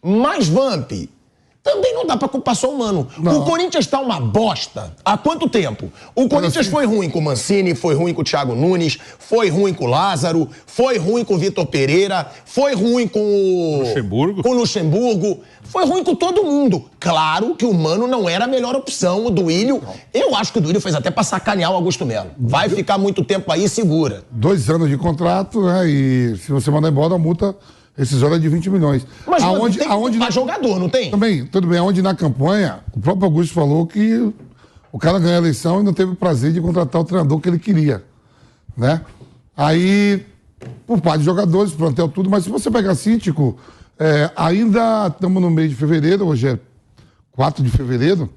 Mas, Vamp, também não dá pra culpar só o Mano. Não. O Corinthians tá uma bosta. Há quanto tempo? O Corinthians foi ruim com o Mancini, foi ruim com o Thiago Nunes, foi ruim com o Lázaro, foi ruim com o Vitor Pereira, foi ruim com o... Luxemburgo. Com o Luxemburgo. Foi ruim com todo mundo. Claro que o Mano não era a melhor opção, o Duílio. Eu acho que o Duílio fez até pra sacanear o Augusto Melo. Vai ficar muito tempo aí, segura. 2 anos de contrato, né? E se você mandar embora, a multa rescisória é de 20 milhões. Mas tem que culpar jogador, não tem? Também, tudo bem. Aonde na campanha, o próprio Augusto falou que o cara ganhou a eleição e não teve o prazer de contratar o treinador que ele queria, né? Aí, por parte de jogadores, plantel tudo, mas se você pegar assim, Tico, ainda estamos no mês de fevereiro, hoje é 4 de fevereiro,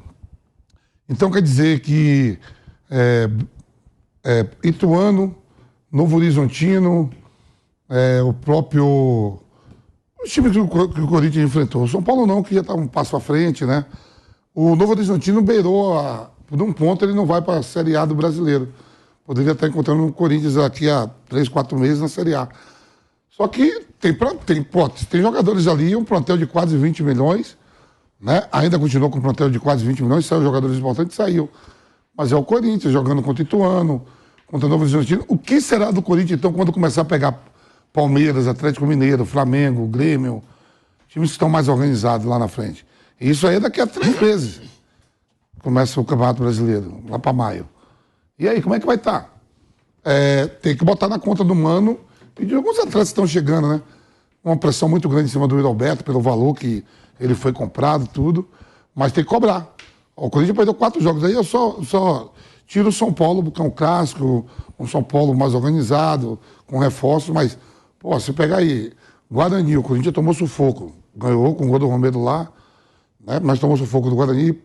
então quer dizer que Ituano, Novo Horizontino, o próprio... Os times que o Corinthians enfrentou. O São Paulo não, que já está um passo à frente, né? O Novo Horizontino beirou por um ponto, ele não vai para a Série A do Brasileiro. Poderia estar encontrando o Corinthians aqui há 3, 4 meses na Série A. Só que tem jogadores ali, um plantel de quase 20 milhões, né? Ainda continuou com um plantel de quase 20 milhões, saiu jogadores importantes, saiu. Mas é o Corinthians jogando contra Ituano, contra o Novo Horizontino. O que será do Corinthians, então, quando começar a pegar Palmeiras, Atlético Mineiro, Flamengo, Grêmio, times que estão mais organizados lá na frente? E isso aí é daqui a 3 meses. Começa o Campeonato Brasileiro, lá para maio. E aí, como é que vai estar? Tem que botar na conta do Mano e de alguns atletas que estão chegando, né? Uma pressão muito grande em cima do Yuri Alberto, pelo valor que ele foi comprado, tudo. Mas tem que cobrar. O Corinthians perdeu 4 jogos. Aí eu só tiro o São Paulo, porque é um clássico, um São Paulo mais organizado, com reforço, mas, pô, se pegar aí, Guarani, o Corinthians tomou sufoco. Ganhou com o gol do Romero lá, né? Mas tomou sufoco do Guarani,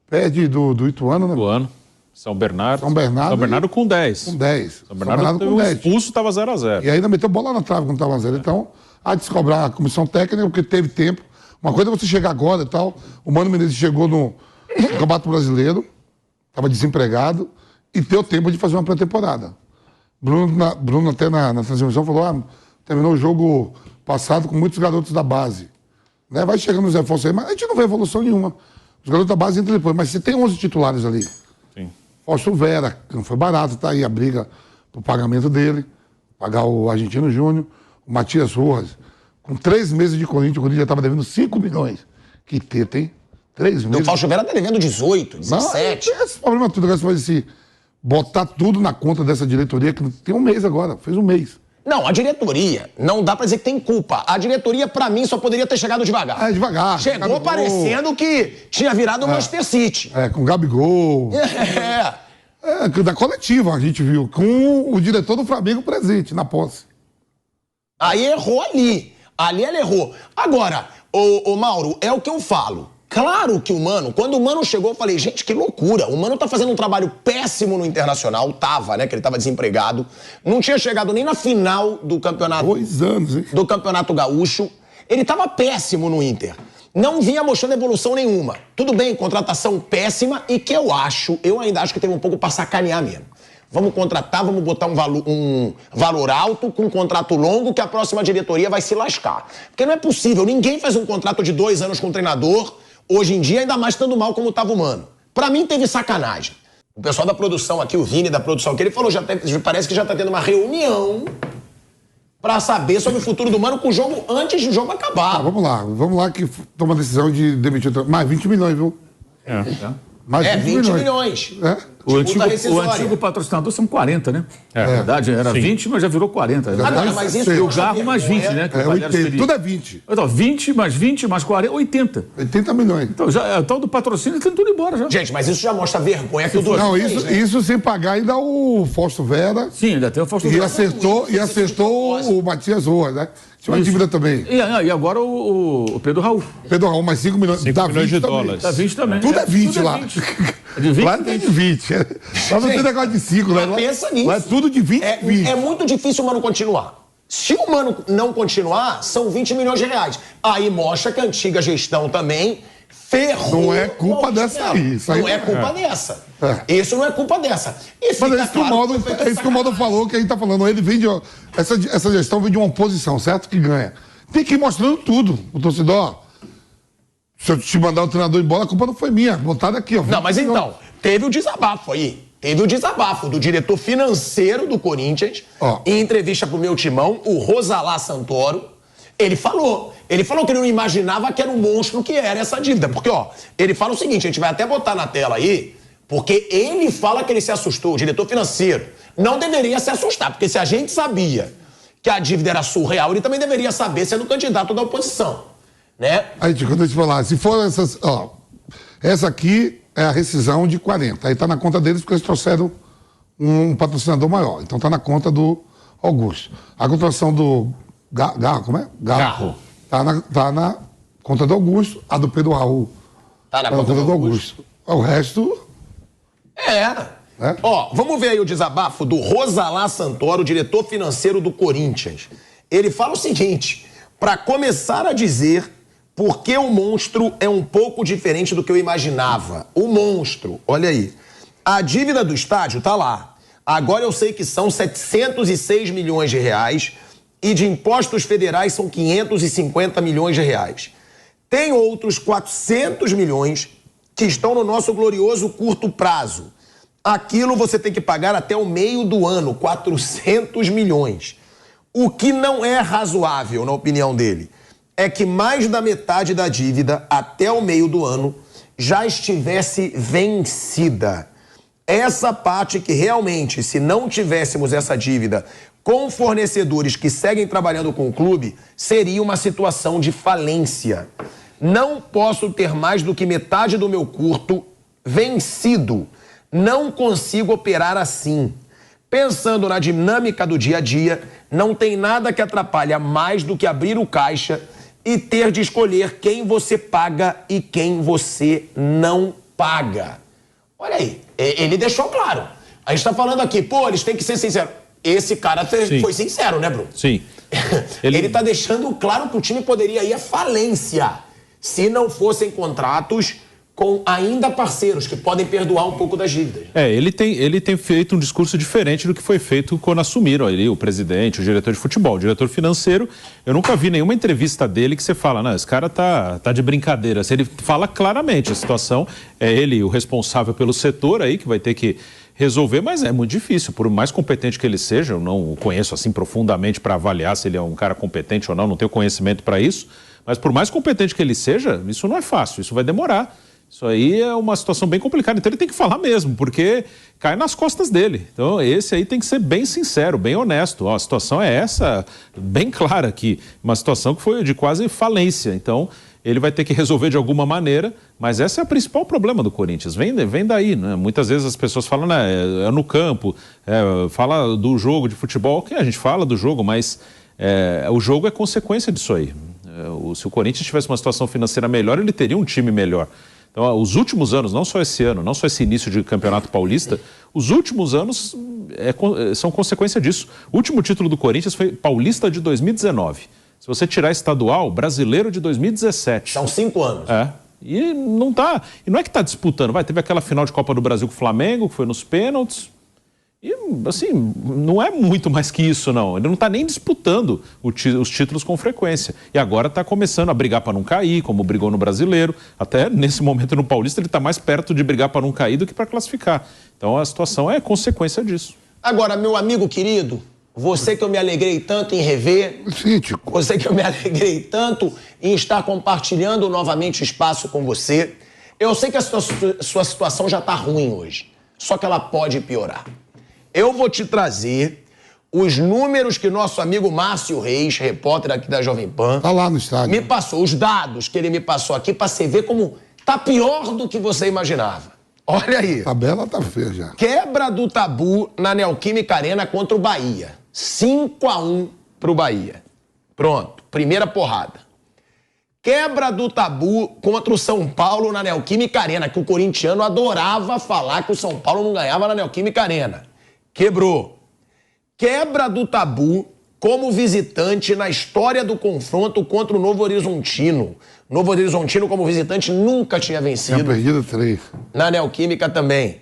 perde do Ituano, né? Ituano. São Bernardo. São Bernardo com 10. Com 10. São Bernardo com 10. Expulso estava 0-0. E ainda meteu bola na trave quando estava 0. Então, há de se cobrar a comissão técnica, porque teve tempo. Uma coisa é você chegar agora e tal. O Mano Menezes chegou no Campeonato Brasileiro, estava desempregado, e deu tempo de fazer uma pré-temporada. Bruno até na transmissão falou, terminou o jogo passado com muitos garotos da base. Né? Vai chegando os reforços aí, mas a gente não vê evolução nenhuma. Os garotos da base entram depois, mas você tem 11 titulares ali. Sim. Fausto Vera, que não foi barato, tá aí a briga pro pagamento dele, pagar o Argentino Júnior, o Matias Rojas. Com 3 meses de Corinthians, o Corinthians já estava devendo 5 milhões. Que teta, hein? 3 meses. O Fausto Vera tá devendo 18, 17. Não, esse problema tudo, agora você vai botar tudo na conta dessa diretoria, que tem 1 mês agora, fez 1 mês. Não, a diretoria, não dá pra dizer que tem culpa. A diretoria, pra mim, só poderia ter chegado devagar. Devagar. Chegou Gabigol. Parecendo que tinha virado o Manchester City. Com o Gabigol. Da coletiva, a gente viu, com o diretor do Flamengo presente, na posse. Aí errou ali. Ali ele errou. Agora, ô Mauro, é o que eu falo. Claro que o Mano, quando o Mano chegou, eu falei, gente, que loucura. O Mano tá fazendo um trabalho péssimo no Internacional, né, que ele tava desempregado. Não tinha chegado nem na final do campeonato. 2 anos, hein? Do Campeonato Gaúcho. Ele tava péssimo no Inter. Não vinha mostrando evolução nenhuma. Tudo bem, contratação péssima e que eu ainda acho que teve um pouco pra sacanear mesmo. Vamos contratar, vamos botar um valor alto com um contrato longo que a próxima diretoria vai se lascar. Porque não é possível, ninguém faz um contrato de 2 anos com um treinador, hoje em dia, ainda mais estando mal como estava o Mano. Pra mim, teve sacanagem. O pessoal da produção aqui, o Vini da produção aqui, ele falou, parece que já tá tendo uma reunião pra saber sobre o futuro do Mano com o jogo antes do jogo acabar. Vamos lá que toma a decisão de demitir mais 20 milhões, viu? Mais 20 milhões. O antigo patrocinador são 40, né? Na verdade, era 20, mas já virou 40. Mas isso e o Garro mais 20, né? Que 80, tudo é 20. Então, 20 mais 40, 80. 80 milhões. Então, o tal do patrocínio está tudo embora já. Gente, mas isso já mostra a vergonha que o Dorival Não, fez, né? isso sem pagar ainda o Fausto Vera. Sim, ainda tem o Fausto Vera. E acertou o Matias Rojas, né? Tinha uma dívida também. E agora o Pedro Raul. Pedro Raul, mais 5 milhões. 5 milhões de dólares. Dá 20 também. Tudo é 20 lá. De 20? Lá tem de 20. Lá não tem negócio de 5, né? Pensa nisso. Lá é tudo de 20 20. É muito difícil o Mano continuar. Se o Mano não continuar, são 20 milhões de reais. Aí mostra que a antiga gestão também ferrou. Não é culpa dessa aí. Não é culpa dessa. Isso não é culpa dessa. Mas é isso que o Mauro falou, que a gente tá falando. Ele vem de... Essa gestão vem de uma oposição, certo? Que ganha. Tem que ir mostrando tudo. O torcedor, Se eu te mandar o treinador embora, a culpa não foi minha. Botaram aqui, ó. Não, mas então, teve o desabafo aí. Teve o desabafo do diretor financeiro do Corinthians, em entrevista pro meu timão, o Rosalá Santoro. Ele falou que ele não imaginava que era um monstro que era essa dívida. Porque, ele fala o seguinte, a gente vai até botar na tela aí, porque ele fala que ele se assustou, o diretor financeiro. Não deveria se assustar, porque se a gente sabia que a dívida era surreal, ele também deveria saber sendo candidato da oposição, né? Aí, quando eu te falar, se for essas, essa aqui é a rescisão de 40. Aí tá na conta deles porque eles trouxeram um patrocinador maior. Então tá na conta do Augusto. A contratação do Garro, como é? Garro. Tá na conta do Augusto. A do Pedro Raul tá na conta do Augusto. O resto... Vamos ver aí o desabafo do Rosalá Santoro, diretor financeiro do Corinthians. Ele fala o seguinte, para começar a dizer por que o monstro é um pouco diferente do que eu imaginava. O monstro, olha aí, a dívida do estádio tá lá. Agora eu sei que são 706 milhões de reais e de impostos federais são 550 milhões de reais. Tem outros 400 milhões que estão no nosso glorioso curto prazo. Aquilo você tem que pagar até o meio do ano, 400 milhões. O que não é razoável, na opinião dele, é que mais da metade da dívida, até o meio do ano, já estivesse vencida. Essa parte que realmente, se não tivéssemos essa dívida com fornecedores que seguem trabalhando com o clube, seria uma situação de falência. Não posso ter mais do que metade do meu curto vencido. Não consigo operar assim. Pensando na dinâmica do dia a dia, não tem nada que atrapalha mais do que abrir o caixa e ter de escolher quem você paga e quem você não paga. Olha aí, ele deixou claro. A gente tá falando aqui, eles têm que ser sinceros. Esse cara foi sincero, né, Bruno? Sim. Ele tá deixando claro que o time poderia ir à falência se não fossem contratos com ainda parceiros que podem perdoar um pouco das dívidas. Ele tem feito um discurso diferente do que foi feito quando assumiram ali o presidente, o diretor de futebol. O diretor financeiro, eu nunca vi nenhuma entrevista dele que você fala, não, esse cara tá de brincadeira. Ele fala claramente, a situação é ele o responsável pelo setor aí, que vai ter que resolver, mas é muito difícil, por mais competente que ele seja, eu não o conheço assim profundamente para avaliar se ele é um cara competente ou não tenho conhecimento para isso, mas por mais competente que ele seja, isso não é fácil, isso vai demorar. Isso aí é uma situação bem complicada, então ele tem que falar mesmo, porque cai nas costas dele. Então esse aí tem que ser bem sincero, bem honesto. A situação é essa, bem clara aqui, uma situação que foi de quase falência. Então ele vai ter que resolver de alguma maneira, mas esse é o principal problema do Corinthians, vem daí, né? Muitas vezes as pessoas falam, né, é no campo, fala do jogo de futebol, que a gente fala do jogo, mas o jogo é consequência disso aí. Se o Corinthians tivesse uma situação financeira melhor, ele teria um time melhor. Então, os últimos anos, não só esse ano, não só esse início de Campeonato Paulista, os últimos anos são consequência disso. O último título do Corinthians foi Paulista de 2019. Se você tirar estadual, Brasileiro de 2017. São 5 anos. E não tá. E não é que está disputando. Teve aquela final de Copa do Brasil com o Flamengo, que foi nos pênaltis. E, assim, não é muito mais que isso, não. Ele não está nem disputando os títulos com frequência. E agora está começando a brigar para não cair, como brigou no Brasileiro. Até nesse momento no Paulista ele está mais perto de brigar para não cair do que para classificar. Então a situação é consequência disso. Agora, meu amigo querido, você que eu me alegrei tanto em rever, você que eu me alegrei tanto em estar compartilhando novamente espaço com você, eu sei que a sua situação já está ruim hoje, só que ela pode piorar. Eu vou te trazer os números que nosso amigo Márcio Reis, repórter aqui da Jovem Pan, tá lá no estádio, me passou, os dados que ele me passou aqui para você ver como tá pior do que você imaginava. Olha aí. A tabela tá feia já. Quebra do tabu na Neoquímica Arena contra o Bahia. 5-1 pro Bahia. Pronto, primeira porrada. Quebra do tabu contra o São Paulo na Neoquímica Arena, que o corintiano adorava falar que o São Paulo não ganhava na Neoquímica Arena. Quebrou. Quebra do tabu como visitante na história do confronto contra o Novo Horizontino. Novo Horizontino, como visitante, nunca tinha vencido. Tinha perdido 3. Na Neoquímica também.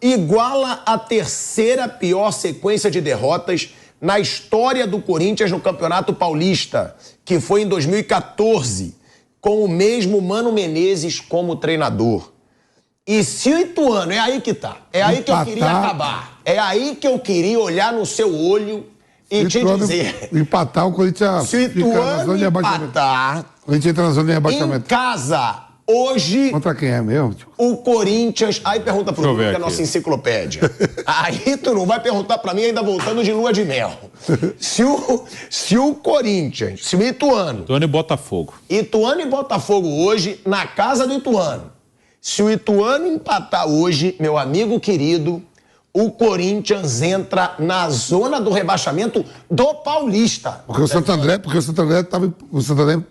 Iguala a terceira pior sequência de derrotas na história do Corinthians no Campeonato Paulista, que foi em 2014. com o mesmo Mano Menezes como treinador. E se o Ituano, é aí que tá, é aí que eu queria acabar, é aí que eu queria olhar no seu olho e te dizer... Empatar, o Corinthians se o Ituano empatar, o Corinthians entra na zona de rebaixamento. Em casa, hoje... Contra quem é mesmo? O Corinthians... Aí pergunta pro Bruno, que é a nossa enciclopédia. Aí tu não vai perguntar pra mim ainda voltando de lua de mel. Se o Corinthians, se o Ituano... Ituano e Botafogo. Ituano e Botafogo hoje, na casa do Ituano. Se o Ituano empatar hoje, meu amigo querido, o Corinthians entra na zona do rebaixamento do Paulista. Porque o Santo André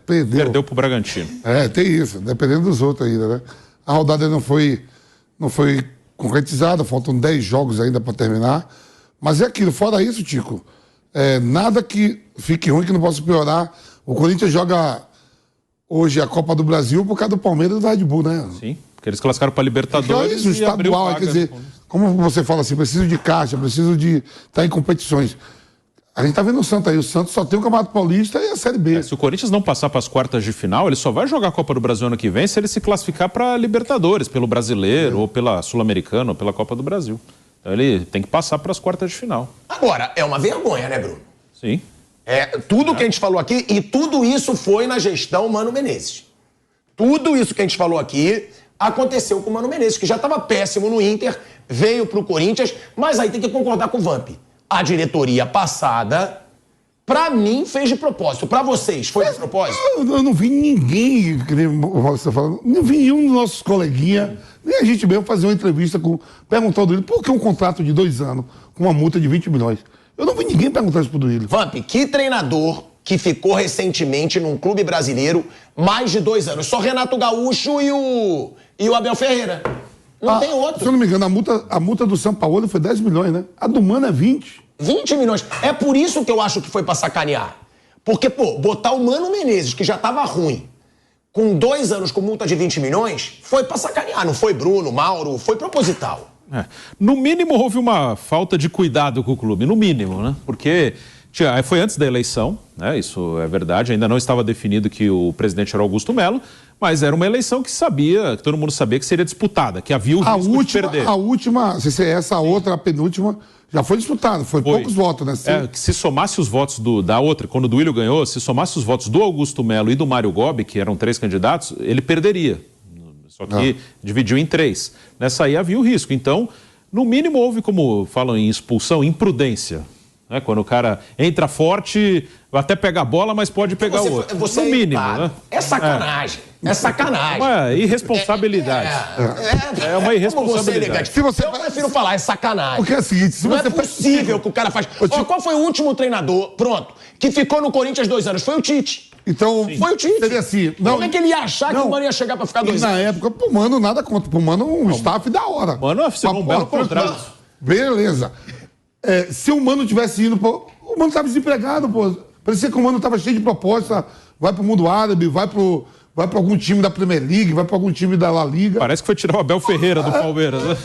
perdeu. Perdeu pro Bragantino. Tem isso, dependendo dos outros ainda, né? A rodada não foi concretizada, faltam 10 jogos ainda para terminar. Mas é aquilo, fora isso, Tico, nada que fique ruim, que não possa piorar. O Corinthians joga hoje a Copa do Brasil por causa do Palmeiras e do Red Bull, né? Sim, porque eles classificaram para Libertadores. É isso, estadual, quer dizer, como você fala assim, preciso de caixa, preciso de estar em competições. A gente tá vendo o Santos aí, o Santos só tem o Campeonato Paulista e a Série B. Se o Corinthians não passar para as quartas de final, ele só vai jogar a Copa do Brasil ano que vem se ele se classificar para Libertadores, pelo Brasileiro, ou pela Sul-Americana, ou pela Copa do Brasil. Então ele tem que passar para as quartas de final. Agora, é uma vergonha, né, Bruno? Sim. Tudo que a gente falou aqui, e tudo isso foi na gestão Mano Menezes. Tudo isso que a gente falou aqui aconteceu com o Mano Menezes, que já estava péssimo no Inter, veio pro Corinthians, mas aí tem que concordar com o Vamp. A diretoria passada, pra mim, fez de propósito. Pra vocês, foi de propósito? Eu não vi ninguém, que nem você tá falando, não vi nenhum dos nossos coleguinhas, nem a gente mesmo fazer uma entrevista perguntando ele por que um contrato de 2 anos com uma multa de 20 milhões. Eu não vi ninguém perguntar isso pro Duílio. Vamp, que treinador que ficou recentemente num clube brasileiro mais de 2 anos? Só Renato Gaúcho e o Abel Ferreira. Não tem outro. Se eu não me engano, a multa do São Paulo foi 10 milhões, né? A do Mano é 20. 20 milhões. É por isso que eu acho que foi pra sacanear. Porque, botar o Mano Menezes, que já tava ruim, com 2 anos com multa de 20 milhões, foi pra sacanear. Não foi Bruno, Mauro, foi proposital. No mínimo, houve uma falta de cuidado com o clube. No mínimo, né? Porque foi antes da eleição, né? Isso é verdade. Ainda não estava definido que o presidente era Augusto Melo, mas era uma eleição que todo mundo sabia que seria disputada, que havia o risco de perder. A última, se é essa outra, a penúltima, já foi disputada, foi poucos votos, né? Que se somasse os votos da outra, quando o Duílio ganhou, se somasse os votos do Augusto Melo e do Mário Gobi, que eram 3 candidatos, ele perderia. Só que dividiu em 3. Nessa aí havia o risco. Então, no mínimo, houve, como falam em expulsão, imprudência. Né? Quando o cara entra forte, até pega a bola, mas pode pegar o outro. No mínimo, né? É sacanagem. É sacanagem. Uma irresponsabilidade. É uma irresponsabilidade. Eu prefiro falar, é sacanagem. Porque é o seguinte, não é possível que o cara faz... Qual foi o último treinador, que ficou no Corinthians 2 anos? Foi o Tite. Então, foi o Tite. Seria assim, como é que ele ia achar que o Mano ia chegar pra ficar 2 anos? Na época, pro Mano, nada contra. Pro Mano, um staff da hora. Mano, assinou um belo contrato. Beleza. Se o Mano tivesse indo... O Mano tava desempregado, pô. Parecia que o Mano tava cheio de proposta. Vai pro mundo árabe, vai pra algum time da Premier League, vai pra algum time da La Liga. Parece que foi tirar o Abel Ferreira do Palmeiras, né?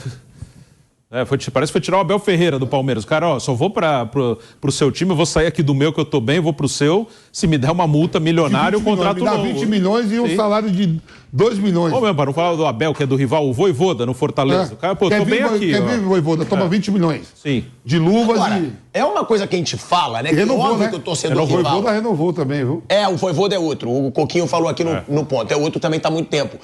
Parece que foi tirar o Abel Ferreira do Palmeiras. O cara, só vou pro seu time, eu vou sair aqui do meu que eu tô bem, eu vou pro seu. Se me der uma multa milionária, o contrato me dá 20 milhões e um salário de 2 milhões. Mesmo, para não falar do Abel, que é do rival, o Vojvoda, no Fortaleza. O cara, tô bem aqui. Quer vir, Vojvoda, toma 20 milhões. Sim. De luvas. Agora, é uma coisa que a gente fala, né? Renovou, óbvio né? Que o torcedor rival... O Vojvoda renovou também, viu? O Vojvoda é outro. O Coquinho falou aqui no ponto. É outro também tá há muito tempo.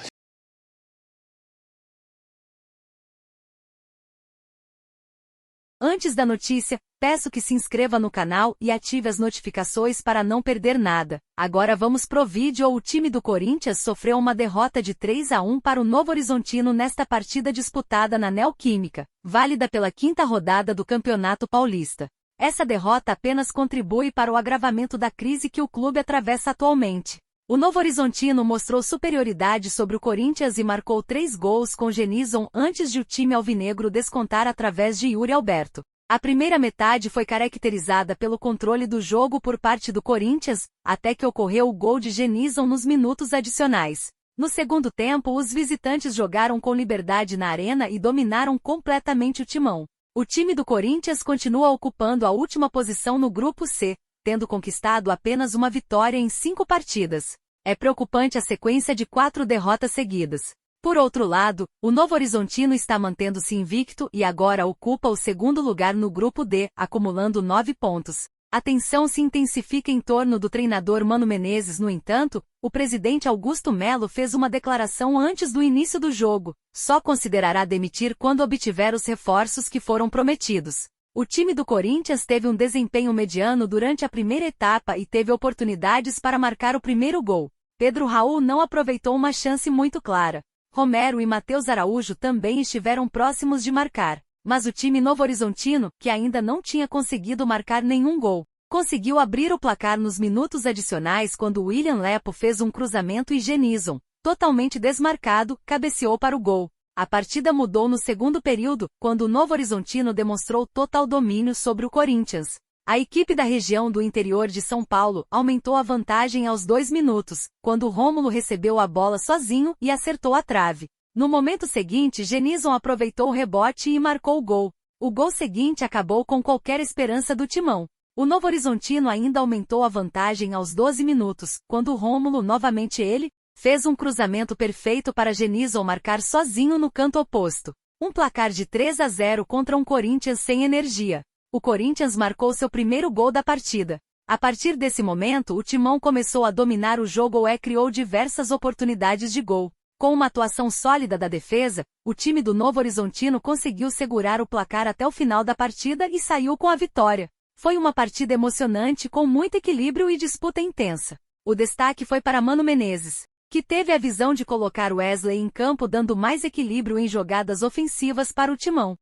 Antes da notícia, peço que se inscreva no canal e ative as notificações para não perder nada. Agora vamos pro vídeo. O time do Corinthians sofreu uma derrota de 3-1 para o Novo Horizontino nesta partida disputada na Neoquímica, válida pela 5ª rodada do Campeonato Paulista. Essa derrota apenas contribui para o agravamento da crise que o clube atravessa atualmente. O Novo Horizontino mostrou superioridade sobre o Corinthians e marcou 3 gols com Genison antes de o time alvinegro descontar através de Yuri Alberto. A primeira metade foi caracterizada pelo controle do jogo por parte do Corinthians, até que ocorreu o gol de Genison nos minutos adicionais. No segundo tempo, os visitantes jogaram com liberdade na arena e dominaram completamente o timão. O time do Corinthians continua ocupando a última posição no Grupo C, tendo conquistado apenas uma vitória em 5 partidas. É preocupante a sequência de 4 derrotas seguidas. Por outro lado, o Novo Horizontino está mantendo-se invicto e agora ocupa o segundo lugar no grupo D, acumulando 9 pontos. A tensão se intensifica em torno do treinador Mano Menezes. No entanto, o presidente Augusto Melo fez uma declaração antes do início do jogo. Só considerará demitir quando obtiver os reforços que foram prometidos. O time do Corinthians teve um desempenho mediano durante a primeira etapa e teve oportunidades para marcar o primeiro gol. Pedro Raul não aproveitou uma chance muito clara. Romero e Matheus Araújo também estiveram próximos de marcar. Mas o time novo-horizontino, que ainda não tinha conseguido marcar nenhum gol, conseguiu abrir o placar nos minutos adicionais quando William Lepo fez um cruzamento e Genison, totalmente desmarcado, cabeceou para o gol. A partida mudou no segundo período, quando o Novo Horizontino demonstrou total domínio sobre o Corinthians. A equipe da região do interior de São Paulo aumentou a vantagem aos 2 minutos, quando Rômulo recebeu a bola sozinho e acertou a trave. No momento seguinte, Genison aproveitou o rebote e marcou o gol. O gol seguinte acabou com qualquer esperança do timão. O Novo Horizontino ainda aumentou a vantagem aos 12 minutos, quando Rômulo, novamente ele, fez um cruzamento perfeito para Genison marcar sozinho no canto oposto. Um placar de 3-0 contra um Corinthians sem energia. O Corinthians marcou seu primeiro gol da partida. A partir desse momento, o timão começou a dominar o jogo e criou diversas oportunidades de gol. Com uma atuação sólida da defesa, o time do Novo Horizontino conseguiu segurar o placar até o final da partida e saiu com a vitória. Foi uma partida emocionante com muito equilíbrio e disputa intensa. O destaque foi para Mano Menezes, que teve a visão de colocar Wesley em campo dando mais equilíbrio em jogadas ofensivas para o timão.